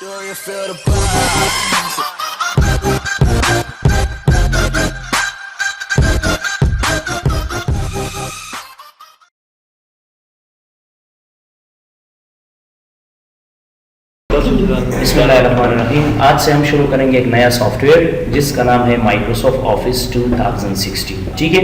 Do you feel the buzz? बिस्मिल्लाहिर्रहमानिर्रहीम। आज से हम शुरू करेंगे एक नया सॉफ्टवेयर जिसका नाम है माइक्रोसॉफ्ट ऑफिस 2016। ठीक है,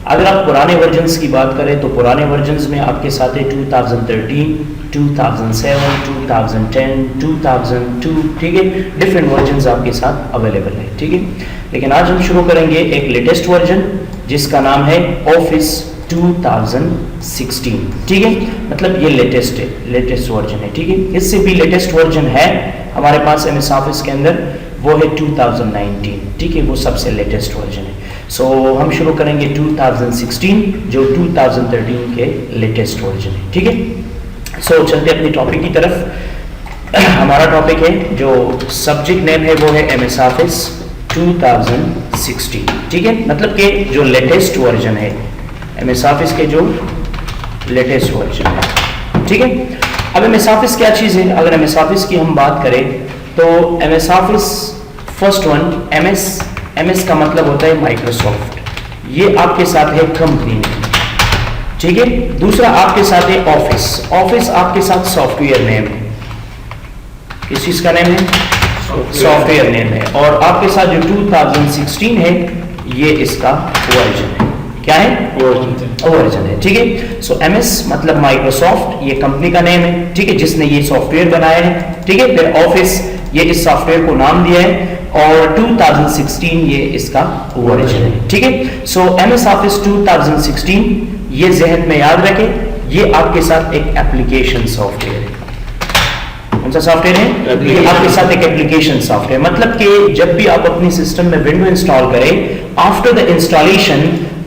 अगर आप पुराने वर्जन्स की बात करें तो पुराने वर्जन्स में आपके साथ है 2013, 2007, 2010, 2002। ठीक है, डिफरेंट वर्जन्स आपके साथ अवेलेबल है। ठीक है, लेकिन आज हम शुरू करेंगे एक लेटेस्ट वर्जन जिसका नाम है ऑफिस 2016। ठीक है, मतलब ये लेटेस्ट है, लेटेस्ट वर्जन है। ठीक है, इससे भी लेटेस्ट वर्जन है हमारे पास एमएस ऑफिस के अंदर, वो है 2019। ठीक है, वो सबसे लेटेस्ट वर्जन है। सो हम शुरू करेंगे 2016 जो 2013 के लेटेस्ट वर्जन है। ठीक है, सो चलते अपनी टॉपिक की तरफ। हमारा टॉपिक है, जो सब्जेक्ट नेम है वो है एमएस ऑफिस 2016। ठीक है, मतलब कि जो लेटेस्ट वर्जन है एमएस ऑफिस के, जो लेटेस्ट वर्जन है। ठीक है, अब एमएस ऑफिस क्या चीज़ है? अगर एमएस ऑफिस की हम बात करें तो MS office first one, MS का मतलब होता है माइक्रोसॉफ्ट, ये आपके साथ है कंपनी। ठीक है, दूसरा आपके साथ है ऑफिस आपके साथ सॉफ्टवेयर नेम है। किस चीज का नेम है? सॉफ्टवेयर नेम है। और आपके साथ जो 2016 है ये इसका वर्जन है। क्या है? वर्जन है। ठीक है, सो एमएस मतलब माइक्रोसॉफ्ट, ये कंपनी का नेम है। ठीक है, जिसने ये सॉफ्टवेयर बनाया है। ठीक है, फिर ऑफिस, ये इस सॉफ्टवेयर को नाम दिया है, और 2016 ये इसका वर्जन है। ठीक है, सो एमएस ऑफिस 2016 ये जहन में याद रखें, ये आपके साथ एक एप्लीकेशन सॉफ्टवेयर है। कौन सा सॉफ्टवेयर है? ये आपके साथ एक एप्लीकेशन सॉफ्टवेयर, मतलब कि जब भी आप अपनी सिस्टम में विंडो इंस्टॉल करें, आफ्टर द इंस्टॉलेशन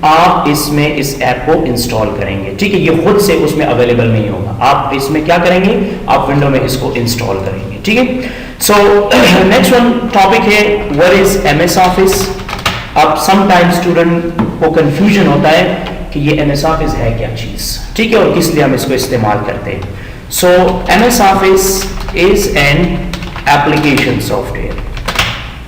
आप इसमें इस ऐप को इंस्टॉल करेंगे। ठीक है, ये खुद से उसमें अवेलेबल नहीं होगा, आप इसमें क्या करेंगे, आप विंडो में इसको इंस्टॉल करेंगे। ठीक है, सो नेक्स्ट वन टॉपिक है व्हाट इज एमएस ऑफिस। अब समटाइम स्टूडेंट को कंफ्यूजन होता है कि ये एमएस ऑफिस है क्या चीज। ठीक है, और किस लिए हम इसको इस्तेमाल करते हैं। So MS office is an application software.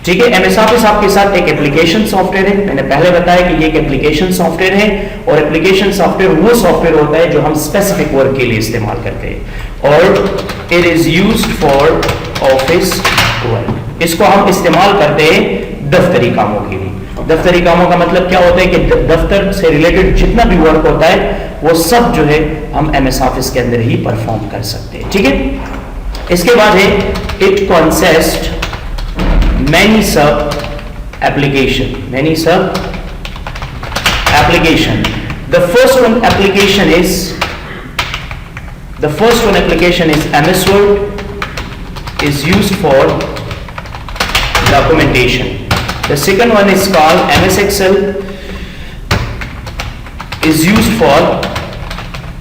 ठीक है, एमएस ऑफिस आपके साथ एक एप्लीकेशन सॉफ्टवेयर है। मैंने पहले बताया कि ये एक एप्लीकेशन सॉफ्टवेयर है, और एप्लीकेशन सॉफ्टवेयर वो सॉफ्टवेयर होता है जो हम स्पेसिफिक वर्क के लिए इस्तेमाल करते हैं, और it is used for office work. इसको हम इस्तेमाल करते हैं दफ्तरी कामों के लिए। दफ्तरी कामों का मतलब क्या होता है कि दफ्तर से रिलेटेड जितना भी वर्क होता है वो सब जो है हम एमएस ऑफिस के अंदर ही परफॉर्म कर सकते हैं। ठीक है, इसके बाद है it consist many sub application the first one application is MS Word, is used for documentation. The second one is called MS Excel, is used for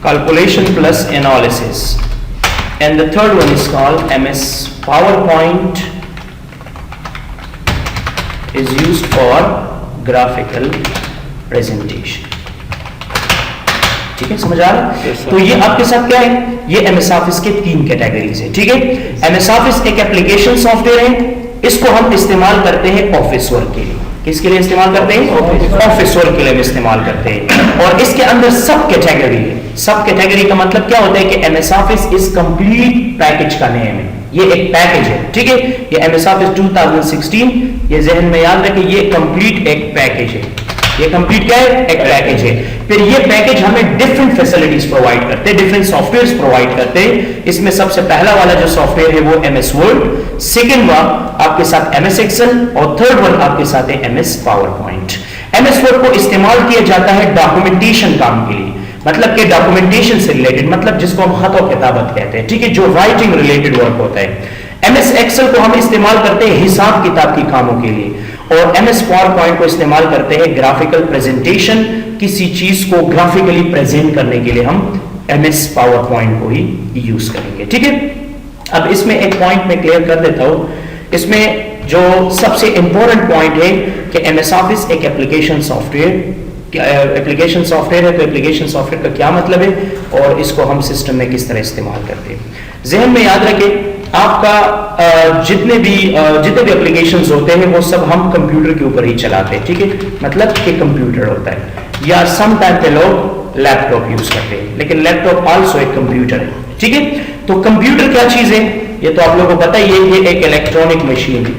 calculation plus analysis, and the third one is called MS PowerPoint, is used for graphical presentation. ठीक है, समझ आ रहा है? तो ये आपके साथ क्या है, ये एमएस ऑफिस के 3 कैटेगरीज है। ठीक है, एमएस ऑफिस एक एप्लीकेशन सॉफ्टवेयर है, इसको हम इस्तेमाल करते हैं ऑफिस वर्क के लिए। किसके लिए इस्तेमाल करते हैं? ऑफिस वर्क के लिए हम इस्तेमाल करते हैं। और इसके अंदर सब कैटेगरी है। सब कैटेगरी का मतलब क्या होता है कि एमएस ऑफिस इस कंप्लीट पैकेज का नेम है, ये एक पैकेज है। ठीक है, ये एमएस ऑफिस 2016, ये जहन में याद रखें, ये कंप्लीट एक पैकेज है। ये कंप्लीट क्या है? एक पैकेज है। फिर ये पैकेज हमें डिफरेंट फैसिलिटीज प्रोवाइड करते हैं, डिफरेंट सॉफ्टवेयर्स प्रोवाइड करते हैं। इसमें सबसे पहला वाला जो सॉफ्टवेयर है वो एमएस वर्ड, सेकंड वन आपके साथ एमएस एक्सेल, और थर्ड वन आपके साथ है MS power point. MS word को इस्तेमाल किया जाता है डॉक्यूमेंटेशन काम के लिए, मतलब कि डॉक्यूमेंटेशन से रिलेटेड, मतलब जिसको हम खत और किताबत कहते हैं। ठीक है, जो राइटिंग रिलेटेड वर्क होता है। एमएस एक्सेल को हम इस्तेमाल करते हैं हिसाब किताब की कामों के लिए, और एमएस पावर पॉइंट को इस्तेमाल करते हैं ग्राफिकल प्रेजेंटेशन, किसी चीज को ग्राफिकली प्रेजेंट करने के लिए हम एमएस पावर पॉइंट को ही यूज करेंगे। ठीक है, अब इसमें एक पॉइंट मैं क्लियर कर देता हूं। इसमें जो सबसे इंपॉर्टेंट पॉइंट है कि एमएस ऑफिस एक एप्लीकेशन सॉफ्टवेयर एप्लीकेशन सॉफ्टवेयर है, तो एप्लीकेशन सॉफ्टवेयर का क्या मतलब है और इसको हम सिस्टम में किस तरह इस्तेमाल करते हैं। जहन में याद रखें आपका जितने भी एप्लीकेशंस होते हैं वो सब हम कंप्यूटर के ऊपर ही चलाते हैं, ठीक है, मतलब कि कंप्यूटर होता है, या सम टाइम पे लोग लैपटॉप यूज करते हैं, लेकिन लैपटॉप आल्सो एक कंप्यूटर है, ठीक है। तो कंप्यूटर क्या चीज है ये तो आप लोगों को पता ही है, ये एक इलेक्ट्रॉनिक मशीन है,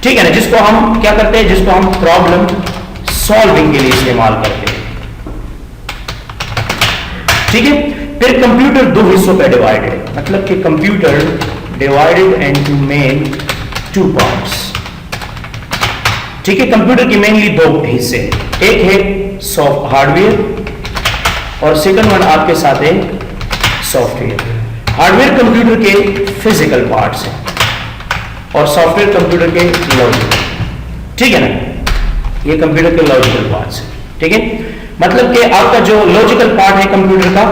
ठीक है ना, जिसको हम क्या करते हैं, जिसको हम प्रॉब्लम सॉल्विंग के लिए इस्तेमाल करते हैं, ठीक है। फिर कंप्यूटर दो हिस्सों पे डिवाइडेड है, मतलब कि computer divided into main two parts, ठीक है। कंप्यूटर की मेनली दो हिस्से, एक है सॉफ्ट हार्डवेयर और सेकंड वन आपके साथ है सॉफ्टवेयर। हार्डवेयर कंप्यूटर के फिजिकल पार्ट्स हैं और सॉफ्टवेयर कंप्यूटर के लॉजिकल, ठीक है ना, ये कंप्यूटर के लॉजिकल पार्ट्स हैं, ठीक है। मतलब कि आपका जो लॉजिकल पार्ट है कंप्यूटर का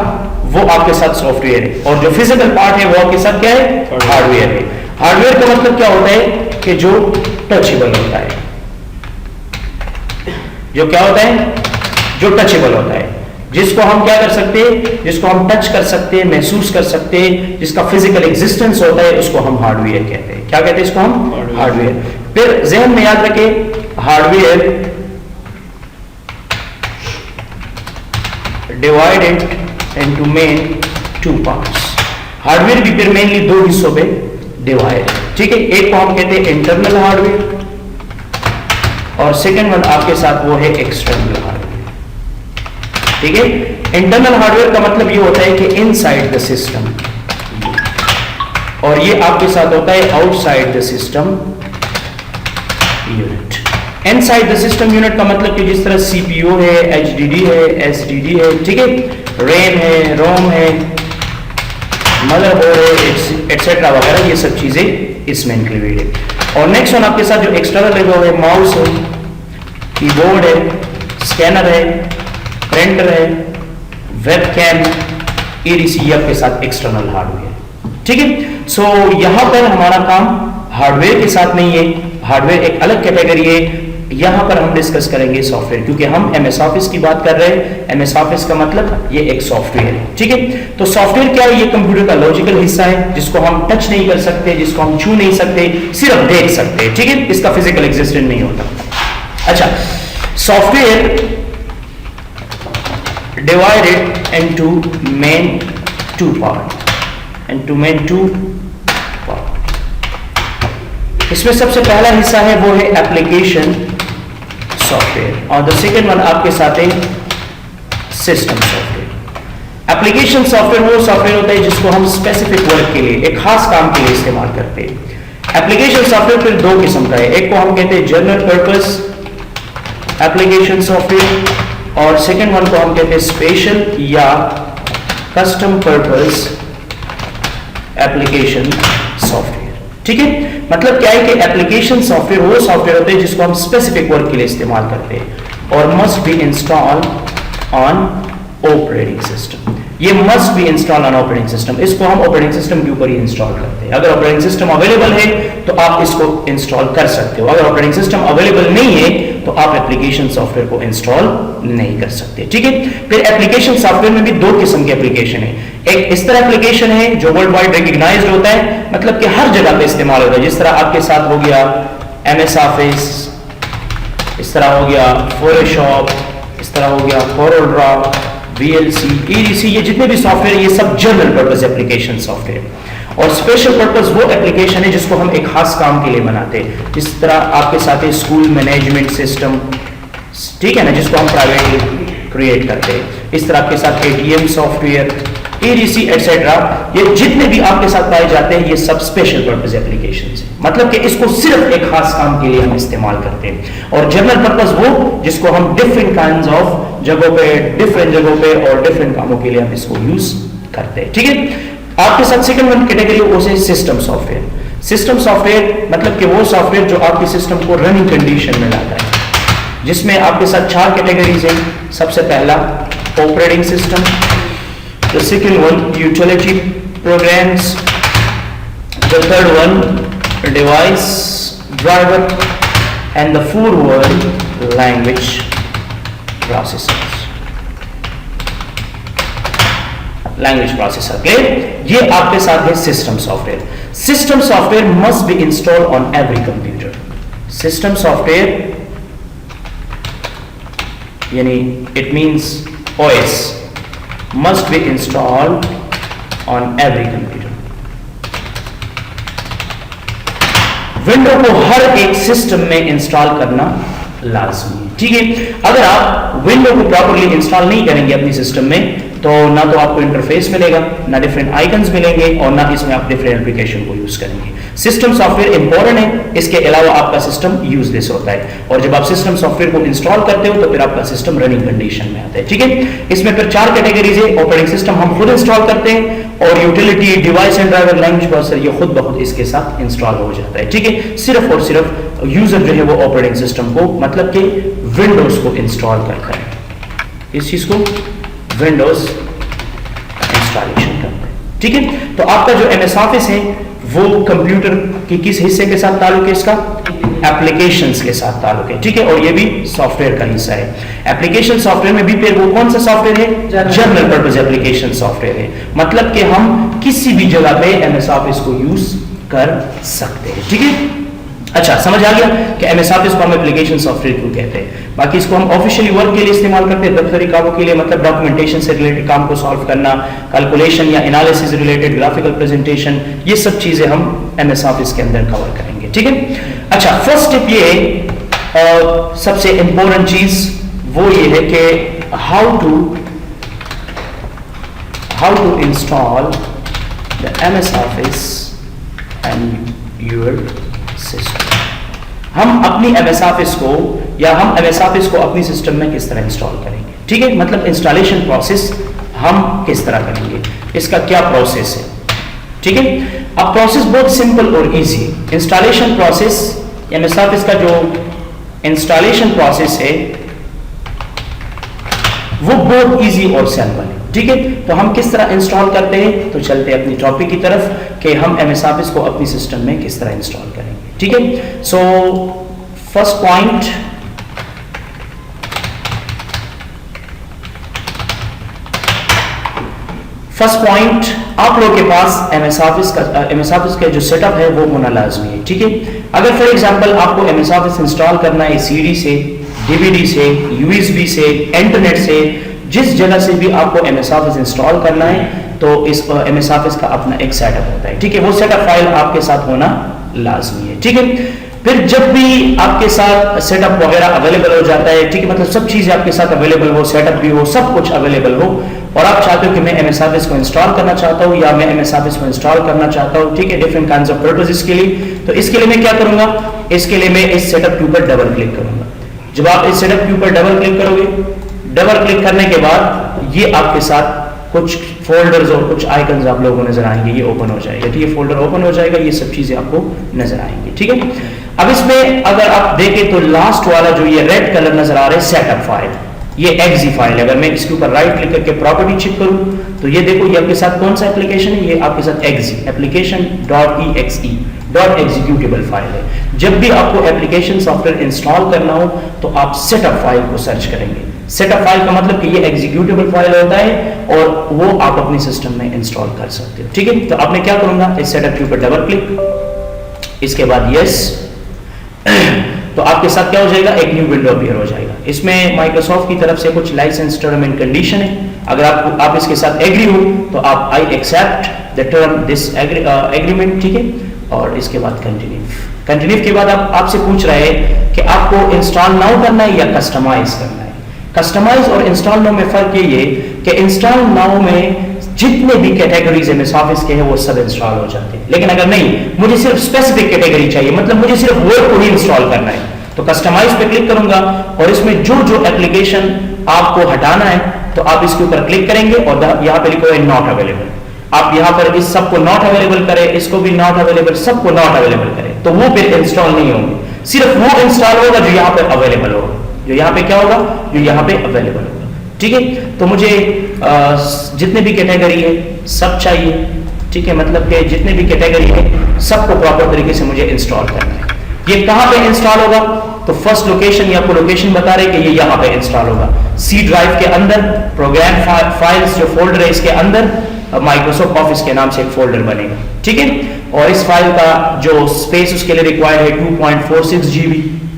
वो आपके साथ सॉफ्टवेयर है, और जो फिजिकल पार्ट है वो आपके साथ क्या है, हार्डवेयर है। हार्डवेयर का मतलब क्या होता है कि जो टचेबल होता है, जो क्या होता है, जो टचेबल होता है, जिसको हम क्या कर सकते हैं, जिसको हम टच कर सकते हैं, महसूस कर सकते हैं, जिसका फिजिकल एग्जिस्टेंस होता है, उसको हम हार्डवेयर कहते हैं। क्या कहते हैं इसको हम, हार्डवेयर। फिर ज़हन में याद रखें, hardware divided into main two parts. Hardware भी फिर मेनली दो हिस्सों पे डिवाइड, ठीक है। एक को हम कहते हैं इंटरनल हार्डवेयर और सेकंड वन आपके साथ वो है एक्सटर्नल हार्डवेयर, ठीक है। इंटरनल हार्डवेयर का मतलब ये होता है कि इनसाइड द सिस्टम, और ये आपके साथ होता है outside the system unit. Inside the system unit का मतलब कि जिस तरह सीपीयू है, एचडीडी है, एसडीडी है, ठीक है, रैम है, रोम है, मदरबोर्ड है, एटसेट्रा वगैरह, ये सब चीजें इसमें इंक्लूडेड है। और नेक्स्ट वन आपके साथ जो एक्सटर्नल है वो है माउस है, कीबोर्ड है, स्कैनर है, प्रिंटर है, वेबकैम, एडीसी, आपके साथ एक्सटर्नल हार्डवेयर, ठीक है। सो यहां पर हमारा काम हार्डवेयर के साथ नहीं है, हार्डवेयर एक अलग कैटेगरी है, यहां पर हम डिस्कस करेंगे सॉफ्टवेयर, क्योंकि हम एमएस ऑफिस की बात कर रहे हैं। एमएस ऑफिस का मतलब ये एक सॉफ्टवेयर है, ठीक है। तो सॉफ्टवेयर क्या है, ये कंप्यूटर का लॉजिकल हिस्सा है, जिसको हम टच नहीं कर सकते, जिसको हम छू नहीं सकते, सिर्फ देख सकते हैं, ठीक है, इसका फिजिकल एग्जिस्टेंस नहीं होता। अच्छा, software divided into main two part, into main two part. इसमें सबसे पहला हिस्सा है वो है एप्लीकेशन सॉफ्टवेयर, और द सेकंड वन आपके साथ है सिस्टम सॉफ्टवेयर। एप्लीकेशन सॉफ्टवेयर वो सॉफ्टवेयर होता है जिसको हम स्पेसिफिक वर्क के लिए, एक खास काम के लिए इस्तेमाल करते हैं। एप्लीकेशन सॉफ्टवेयर फिर दो किस्म का है, एक को हम कहते हैं जनरल पर्पस एप्लीकेशन सॉफ्टवेयर, और सेकंड वन को हम कहते हैं स्पेशल या कस्टम पर्पस एप्लीकेशन सॉफ्टवेयर, ठीक है। मतलब क्या है कि एप्लीकेशन सॉफ्टवेयर वो सॉफ्टवेयर होते हैं जिसको हम स्पेसिफिक वर्क के लिए इस्तेमाल करते हैं, और must be install on operating system. ये must be install on operating system, इसको हम ऑपरेटिंग सिस्टम के ऊपर ही इंस्टॉल करते हैं। अगर ऑपरेटिंग सिस्टम अवेलेबल है तो आप इसको इंस्टॉल कर सकते हो, अगर ऑपरेटिंग सिस्टम अवेलेबल नहीं है तो आप एप्लीकेशन सॉफ्टवेयर को इंस्टॉल नहीं कर सकते, ठीक है। फिर एप्लीकेशन सॉफ्टवेयर में भी दो किस्म के एप्लीकेशन है, एक इस तरह एप्लीकेशन है जो वर्ल्ड वाइड रिकॉग्नाइज्ड होता है, मतलब कि हर जगह पे इस्तेमाल होता है, जिस तरह आपके साथ हो गया एमएस ऑफिस, इस तरह हो गया फोटोशॉप, इस तरह हो गया कोरोड्रा, वीएलसी, ईडीसी, ये जितने भी सॉफ्टवेयर ये सब जनरल पर्पस एप्लीकेशन सॉफ्टवेयर। और स्पेशल पर्पस वो एप्लीकेशन है जिसको हम एक खास काम के लिए बनाते हैं, जिस तरह आपके साथ है स्कूल मैनेजमेंट सिस्टम, ठीक है ना, जिसको हम प्राइवेटली क्रिएट करते हैं। इस तरह आपके साथ एटीएम सॉफ्टवेयर, एडीसी एटसेट्रा, ये जितने भी आपके साथ पाए जाते हैं ये सब स्पेशल पर्पस एप्लीकेशंस हैं, मतलब कि इसको सिर्फ एक खास काम के लिए हम इस्तेमाल करते हैं। और जनरल पर्पस वो जिसको हम डिफरेंट काइंड्स ऑफ जगहों पे, डिफरेंट जगहों पे और डिफरेंट कामों के लिए हम इसको यूज करते हैं, ठीक है। आपके साथ सेकंड वन कैटेगरी वो है सिस्टम सॉफ्टवेयर। सिस्टम सॉफ्टवेयर मतलब कि वो सॉफ्टवेयर जो आपके सिस्टम को रनिंग कंडीशन में लाता है, जिसमें आपके साथ चार कैटेगरीज हैं। सबसे पहला operating system, the second one utility programs, the third one device driver, and the fourth one language processors. Language processor. Clear? ये आपके साथ है system software. System software must be installed on every computer. System software यानी it means OS must be installed on every computer. Window को हर एक system में install करना लाजमी है, ठीक है। अगर आप विंडो को प्रॉपर्ली इंस्टॉल नहीं करेंगे अपनी सिस्टम में तो ना तो आपको इंटरफेस मिलेगा, ना डिफरेंट आइकन्स मिलेंगे और ना इसमें आप डिफरेंट एप्लीकेशन को यूज करेंगे। सिस्टम सॉफ्टवेयर इंपॉर्टेंट है, इसके अलावा आपका सिस्टम यूजलेस होता है और जब आप सिस्टम सॉफ्टवेयर को इंस्टॉल करते हो तो फिर आपका सिस्टम रनिंग कंडीशन में आता है, ठीक है। इसमें फिर 4 कैटेगरीज है। ऑपरेटिंग सिस्टम हम खुद इंस्टॉल करते हैं और utility, device and driver, language processor ये खुद ब खुद इसके साथ इंस्टॉल हो जाता है, ठीक है। सिर्फ और सिर्फ यूजर जो है वो ऑपरेटिंग सिस्टम को मतलब कि विंडोज को इंस्टॉल करता है, इस चीज को विंडोज इंस्टॉलेशन करते हैं, ठीक है। तो आपका जो MS ऑफिस है वो कंप्यूटर के किस हिस्से के साथ ताल्लुक है? इसका एप्लीकेशंस के साथ ताल्लुक है, ठीक है। और ये भी सॉफ्टवेयर का हिस्सा है। एप्लीकेशन सॉफ्टवेयर में भी फिर वो कौन सा सॉफ्टवेयर है? जनरल पर्पस एप्लीकेशन सॉफ्टवेयर है, मतलब कि हम किसी भी जगह पे MS ऑफिस को यूज कर सकते हैं, ठीक है। अच्छा, समझ आ गया कि MS ऑफिस को हम एप्लीकेशन सॉफ्टवेयर क्यों कहते हैं। बाकी इसको हम ऑफिशियली वर्क के लिए इस्तेमाल करते हैं, दफ्तरी कामों के लिए, मतलब डॉक्यूमेंटेशन से रिलेटेड काम को सॉल्व करना, कैलकुलेशन या एनालिसिस रिलेटेड, ग्राफिकल प्रेजेंटेशन, ये सब चीजें हम MS ऑफिस के अंदर कवर करेंगे, ठीक है। अच्छा, फर्स्ट स्टेप ये सबसे इंपॉर्टेंट चीज वो ये है कि how to install the MS office and your system. हम अपनी MS ऑफिस को या हम MS ऑफिस को अपनी सिस्टम में किस तरह इंस्टॉल करेंगे, ठीक है। मतलब इंस्टॉलेशन प्रोसेस हम किस तरह करेंगे, इसका क्या प्रोसेस है, ठीक है। अब प्रोसेस बहुत सिंपल और इजी है। इंस्टॉलेशन प्रोसेस MS ऑफिस का जो इंस्टॉलेशन प्रोसेस है वो बहुत इजी और सिंपल है, ठीक है। तो हम किस तरह इंस्टॉल करते हैं, तो चलते हैं अपनी टॉपिक की तरफ कि हम MS ऑफिस को अपनी सिस्टम में किस तरह इंस्टॉल करेंगे, ठीक है। सो फर्स्ट पॉइंट, आप लोग के पास MS ऑफिस का जो सेटअप है वो होना लाजमी है, ठीक है। अगर फॉर एग्जांपल आपको MS ऑफिस इंस्टॉल करना है CD से, DVD से, USB से, इंटरनेट से, जिस जगह से भी आपको MS ऑफिस इंस्टॉल करना है तो इस MS ऑफिस का अपना एक सेटअप होता है, ठीक है। वो सेटअप फाइल आपके साथ होना लाजमी है, ठीक है। फिर जब भी आपके साथ सेटअप वगैरह अवेलेबल हो जाता है, ठीक है, मतलब सब चीजें आपके साथ अवेलेबल हो, सेटअप भी हो, सब कुछ अवेलेबल हो और आप चाहते हो कि मैं MS ऑफिस को इंस्टॉल करना चाहता हूं या मैं MS ऑफिस को इंस्टॉल करना चाहता हूं, ठीक है, डिफरेंट काइंड्स ऑफ पर्पसेस के लिए, तो इसके लिए मैं क्या करूंगा, इसके लिए मैं इस सेटअप के ऊपर डबल क्लिक करूंगा। जब आप इस सेटअप के ऊपर डबल क्लिक करोगे, डबल क्लिक करने के बाद ये आपके साथ कुछ फोल्डर्स और कुछ आइकन्स आप लोगों को नजर आएंगे, ये ओपन हो जाएगा, ठीक है, फोल्डर ओपन हो जाएगा, ये सब चीजें आपको नजर आएंगी, ठीक है। अब इसमें अगर आप देखें तो लास्ट वाला जो ये रेड कलर नजर आ रहा है सेटअप फाइल, ये exe फाइल है। अगर मैं इसके ऊपर राइट क्लिक करके प्रॉपर्टी चेक करूं तो ये देखो ये आपके साथ कौन सा एप्लीकेशन है, ये आपके साथ exe application dot executable file है। जब भी आपको एप्लीकेशन सॉफ्टवेयर इंस्टॉल करना हो तो आप सेटअप फाइल को सर्च करेंगे। सेटअप फाइल का मतलब कि ये एग्जीक्यूटेबल फाइल होता है और वो आप अपने सिस्टम में इंस्टॉल कर सकते हो, ठीक है। तो आपने क्या करूंगा, इस सेटअप के ऊपर डबल क्लिक, इसके बाद यस, तो आपके साथ क्या हो जाएगा, एक न्यू विंडो अपीयर हो जाएगा। इसमें माइक्रोसॉफ्ट की तरफ से कुछ लाइसेंस टर्म एंड कंडीशन है। अगर आप इसके साथ एग्री हो तो आप I accept the term this agreement, ठीक है, और इसके बाद कंटिन्यू के बाद आपसे पूछ रहा है कि आपको इंस्टॉल नाउ करना है या कस्टमाइज करना है। कस्टमाइज और इंस्टॉल नाउ में फर्क ये है कि इंस्टॉल नाउ में जितने भी कैटेगरीज MS ऑफिस के हैं वो सब इंस्टॉल हो जाते हैं, लेकिन अगर नहीं मुझे सिर्फ स्पेसिफिक कैटेगरी चाहिए, मतलब मुझे सिर्फ वर्ड को ही इंस्टॉल करना है, तो कस्टमाइज पे क्लिक करूंगा और इसमें जो जो एप्लीकेशन आपको हटाना है तो आप इसके ऊपर क्लिक करेंगे और यहाँ पे लिखो है नॉट अवेलेबल। आप यहाँ पर इस सबको नॉट अवेलेबल करें, इसको भी नॉट अवेलेबल, सबको नॉट अवेलेबल करें, तो वो फिर इंस्टॉल नहीं होंगे, सिर्फ वो इंस्टॉल होगा जो यहाँ पे अवेलेबल होगा, जो यहाँ पे क्या होगा, जो यहाँ पे अवेलेबल होगा, ठीक है। तो मुझे जितने भी कैटेगरी है सब चाहिए, ठीक है, मतलब कि जितने भी कैटेगरी है सबको प्रॉपर तरीके से मुझे इंस्टॉल करना है। ये कहां पे इंस्टॉल होगा, तो फर्स्ट लोकेशन ये आपको लोकेशन बता रहे कि ये यहां पे इंस्टॉल होगा, सी ड्राइव के अंदर, प्रोग्राम फाइल्स जो फोल्डर है इसके अंदर, माइक्रोसॉफ्ट ऑफिस के नाम से एक फोल्डर बनेगा, ठीक है। और इस फाइल का जो स्पेस उसके लिए रिक्वायर्ड है 2.46 GB,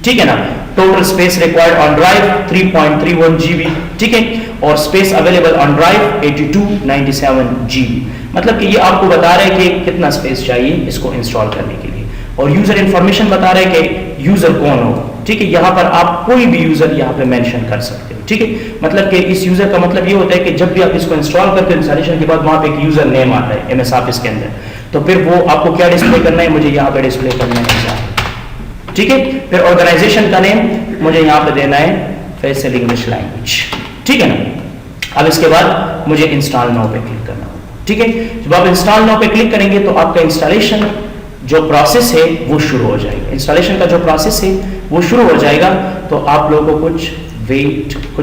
ठीक है ना। Total space required on drive 3.31 GB, ठीक है। और space available on drive 8297 GB। मतलब कि ये आपको बता रहे हैं कि कितना स्पेस चाहिए इसको इंस्टॉल करने के लिए। और यूजर इंफॉर्मेशन बता रहे हैं कि यूजर कौन हो, ठीक है। यहाँ पर आप कोई भी यूजर यहाँ पे मेंशन कर सकते हो, ठीक है। मतलब कि इस यूजर का मतलब ये होता है कि जब भी आप इसको इंस्टॉल करते हो इंस्टॉलेशन के बाद वहां पे एक यूजर नेम आता है MS ऑफिस के अंदर, तो फिर वो आपको क्या डिस्प्ले करना है, मुझे यहाँ पे डिस्प्ले करना है, ठीक है। फिर ऑर्गेनाइजेशन का नेम मुझे यहाँ पे देना है फेसल इंग्लिश लैंग्वेज, ठीक है ना। अब इसके बाद मुझे इंस्टॉल नाउ पे क्लिक करना होगा, ठीक है। जब आप इंस्टॉल नाउ पे क्लिक करेंगे तो आपका इंस्टॉलेशन जो प्रोसेस है वो शुरू हो जाएगा। इंस्टॉलेशन का जो प्रोसेस है वो शुरू हो जाएगा, तो आप लोगों को कुछ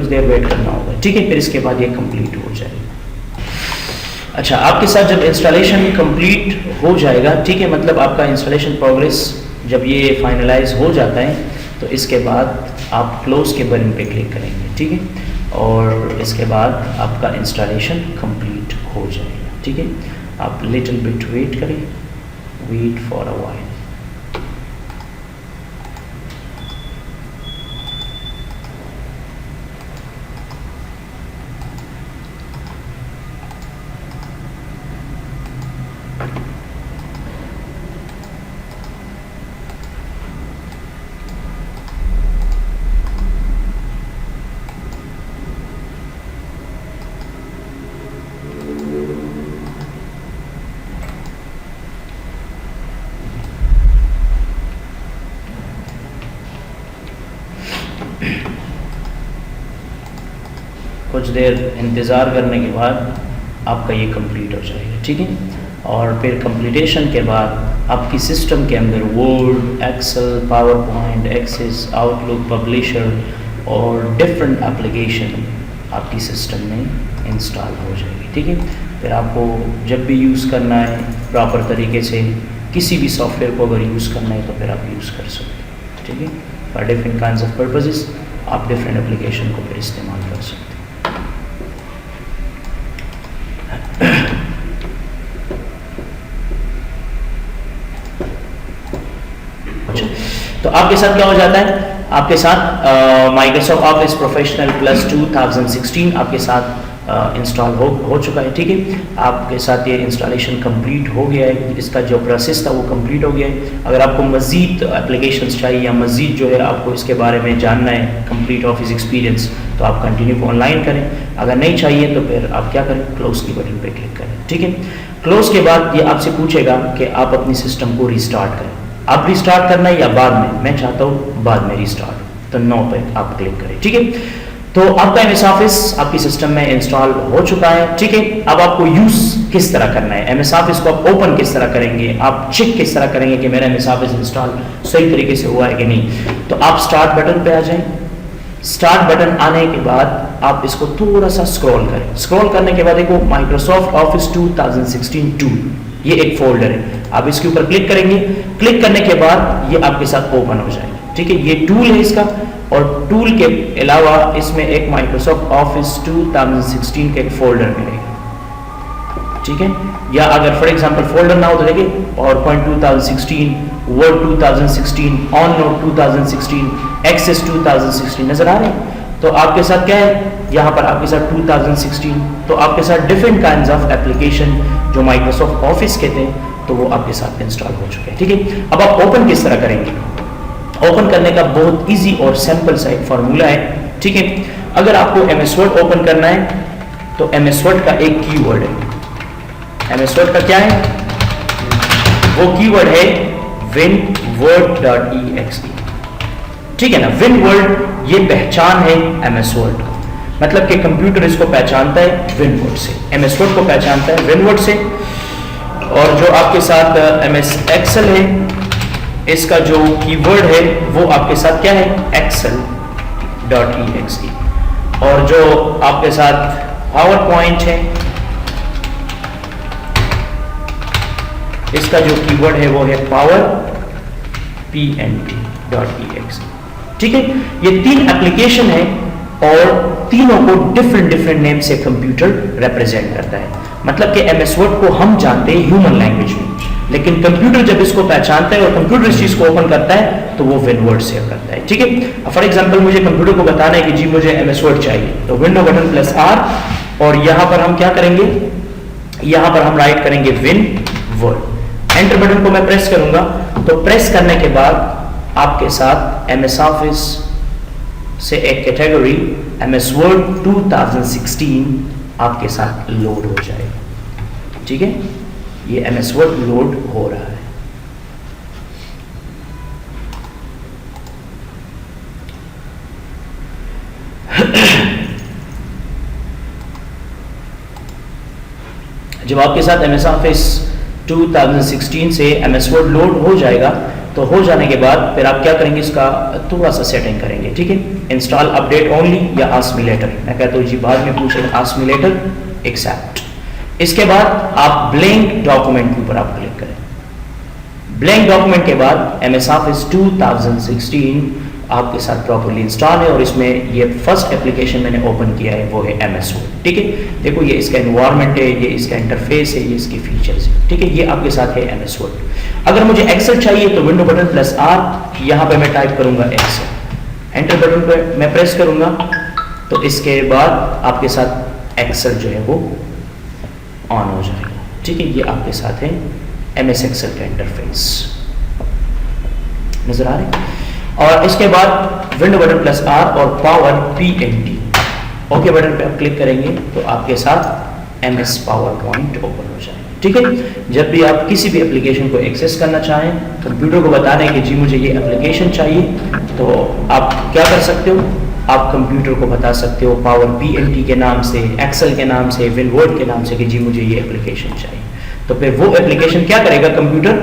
देर वेट करना होगा, ठीक है। फिर इसके बाद ये कंप्लीट हो जाएगा। अच्छा, आपके साथ जब इंस्टॉलेशन कंप्लीट हो जाएगा, ठीक है, मतलब आपका इंस्टॉलेशन प्रोग्रेस जब ये फाइनलाइज हो जाता है तो इसके बाद आप क्लोज के बटन पे क्लिक करेंगे, ठीक है। और इसके बाद आपका इंस्टॉलेशन कंप्लीट हो जाएगा, ठीक है। आप लिटिल बिट वेट करें, वेट फॉर अ व्हाइल। कुछ देर इंतज़ार करने के बाद आपका ये कंप्लीट हो जाएगा, ठीक है। और फिर कंप्लीटेशन के बाद आपकी सिस्टम के अंदर Word, Excel, PowerPoint, Access, Outlook, Publisher और डिफरेंट एप्लीकेशन आपकी सिस्टम में इंस्टॉल हो जाएगी, ठीक है। फिर आपको जब भी यूज़ करना है प्रॉपर तरीके से किसी भी सॉफ्टवेयर को अगर यूज़ करना है तो फिर आप यूज़ कर सकते हैं, ठीक है। For different kinds of purposes आप डिफरेंट एप्लीकेशन को फिर इस्तेमाल कर सकते हैं। तो आपके साथ क्या हो जाता है, आपके साथ माइक्रोसॉफ्ट ऑफिस प्रोफेशनल प्लस 2016 आपके साथ इंस्टॉल हो चुका है, ठीक है। आपके साथ ये इंस्टॉलेशन कंप्लीट हो गया है, इसका जो प्रोसेस था वो कंप्लीट हो गया है। अगर आपको मज़ीद एप्लीकेशंस चाहिए या मज़ीद जो है आपको इसके बारे में जानना है कंप्लीट ऑफिस एक्सपीरियंस, तो आप कंटिन्यू ऑनलाइन करें। अगर नहीं चाहिए तो फिर आप क्या करें, क्लोज की बटन पे क्लिक करें, ठीक है। क्लोज के बाद ये आपसे पूछेगा कि आप अपनी सिस्टम को रिस्टार्ट करें। आप रिस्टार्ट करना है या बाद में, मैं चाहता हूँ बाद में रिस्टार्ट, तो नो पे आप क्लिक करें, ठीक है। तो आपका MS ऑफिस आपकी सिस्टम में इंस्टॉल हो चुका है, ठीक है। अब आपको यूज किस तरह करना है, MS ऑफिस को आप ओपन किस तरह करेंगे, आप चेक किस तरह करेंगे कि मेरा MS ऑफिस इंस्टॉल सही तरीके से हुआ है कि नहीं। तो आप स्टार्ट बटन पे आ जाएं। स्टार्ट बटन आने के बाद आप इसको थोड़ा सा स्क्रॉल करें। स्क्रॉल करने के बाद देखो माइक्रोसॉफ्ट ऑफिस 2016 टूल, ये एक फोल्डर है, आप इसके ऊपर क्लिक करेंगे। क्लिक करने के बाद ये आपके साथ ओपन हो जाएगा, ठीक है। ये टूल है इसका, और टूल के अलावा इसमें एक माइक्रोसॉफ्ट ऑफिस 2016 का एक फोल्डर मिलेगा, ठीक है। या अगर फॉर एग्जांपल फोल्डर ना हो तो देखिए PowerPoint 2016, वर्ड 2016, OneNote 2016, एक्सेस 2016 नजर आ रहे हैं। तो आपके साथ क्या है, यहाँ पर आपके साथ 2016, तो आपके साथ डिफरेंट काइंड्स ऑफ एप्लीकेशन जो माइक्रोसॉफ्ट ऑफिस के थे तो वो आपके साथ इंस्टॉल हो चुके हैं, ठीक है। अब आप ओपन किस तरह करेंगे, ओपन करने का बहुत इजी और सिंपल सा एक फार्मूला है, ठीक है। अगर आपको MS वर्ड ओपन करना है तो MS वर्ड का एक कीवर्ड है। MS वर्ड का क्या है, वो कीवर्ड है winword.exe, ठीक है ना। winword ये पहचान है MS वर्ड का, मतलब कि कंप्यूटर इसको पहचानता है winword से, MS वर्ड को पहचानता है winword से। और जो आपके साथ MS एक्सेल है, इसका जो कीवर्ड है वो आपके साथ क्या है, excel.exe। और जो आपके साथ पावर पॉइंट है, इसका जो कीवर्ड है वो है powerpnt.exe, ठीक है। ये तीन एप्लीकेशन है और तीनों को डिफरेंट डिफरेंट नेम से कंप्यूटर रिप्रेजेंट करता है। मतलब कि एमएस वर्ड को हम जानते हैं ह्यूमन लैंग्वेज में, लेकिन कंप्यूटर जब इसको पहचानता है और कंप्यूटर इस चीज को ओपन करता है तो वो विन वर्ड सेव करता है। ठीक है, फॉर एग्जांपल मुझे कंप्यूटर को बताना है कि जी मुझे एमएस वर्ड चाहिए, तो विंडो बटन प्लस आर, और यहां पर हम क्या करेंगे, यहां पर हम राइट करेंगे विन वर्ड। एंटर बटन को मैं प्रेस करूंगा, तो प्रेस करने के बाद आपके साथ एमएस ऑफिस से एक कैटेगरी एमएस वर्ड 2016 आपके साथ लोड हो जाएगा। ठीक है, ये एमएस वर्ड लोड हो रहा है। जब आपके साथ एमएस ऑफिस 2016 से एमएस वर्ड लोड हो जाएगा, तो हो जाने के बाद फिर आप क्या करेंगे, इसका थोड़ा सा सेटिंग करेंगे। ठीक है, इंस्टॉल अपडेट ओनली या आस्क मी लेटर। मैं कहता हूँ जी बाद में पूछेगा, आस्क मी लेटर, एक्सेप्ट। इसके बाद आप ब्लैंक डॉक्यूमेंट के ऊपर आप क्लिक करें। ब्लैंक डॉक्यूमेंट के बाद एमएस ऑफिस 2016 आपके साथ प्रॉपर्ली इंस्टॉल है, और इसमें ये फर्स्ट एप्लीकेशन मैंने ओपन किया है वो है एमएस वर्ड। ठीक है, देखो ये इसका एनवायरनमेंट है, ये इसका इंटरफेस है, ये इसकी फीचर्स है। ठीक है, ये आपके साथ है एमएस वर्ड। अगर मुझे एक्सेल चाहिए तो विंडो बटन प्लस आर, यहाँ पे मैं टाइप करूंगा एक्सेल। एंटर बटन पे मैं प्रेस करूंगा, तो इसके बाद आपके साथ एक्सेल जो है वो ऑन हो जाएगा। ठीक है, ये आपके साथ है एमएस एक्सेल का इंटरफेस, नजर आ रहा है। और इसके बाद विंडो बटन प्लस आर और पावर PNT, ओके बटन पे आप क्लिक करेंगे तो आपके साथ एमएस पावर पॉइंट ओपन हो जाएगा। ठीक है, जब भी आप किसी भी एप्लीकेशन को एक्सेस करना चाहें, कंप्यूटर को बताना है कि जी मुझे ये एप्लीकेशन चाहिए, तो आप क्या कर सकते हो, आप कंप्यूटर को बता सकते हो पावर PNT के नाम से, एक्सेल के नाम से, विन वर्ड के नाम से कि जी मुझे ये एप्लीकेशन चाहिए, तो फिर वो एप्लीकेशन क्या करेगा, कंप्यूटर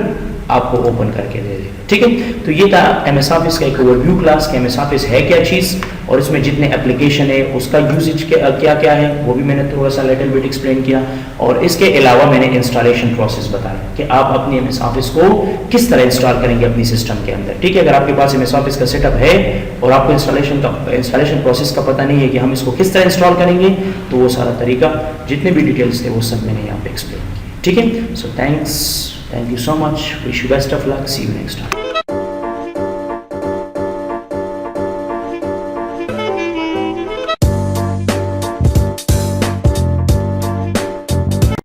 आपको ओपन करके दे देगा। ठीक है, तो ये था एमएस ऑफिस का एक ओवरव्यू क्लास कि एमएस ऑफिस है क्या चीज़, और इसमें जितने एप्लीकेशन है उसका यूजेज क्या क्या है वो भी मैंने थोड़ा सा लिटिल बिट एक्सप्लेन किया, और इसके अलावा मैंने इंस्टॉलेशन प्रोसेस बताया कि आप अपनी एमएस ऑफिस को किस तरह इंस्टॉल करेंगे अपनी सिस्टम के अंदर। ठीक है, अगर आपके पास एमएस ऑफिस का सेटअप है और आपको इंस्टॉलेशन प्रोसेस का पता नहीं है कि हम इसको किस तरह इंस्टॉल करेंगे, तो वो सारा तरीका जितने भी डिटेल्स थे वो सब मैंने यहाँ पे एक्सप्लेन किया। ठीक है, so thank you so much, wish you best of luck, see you next time.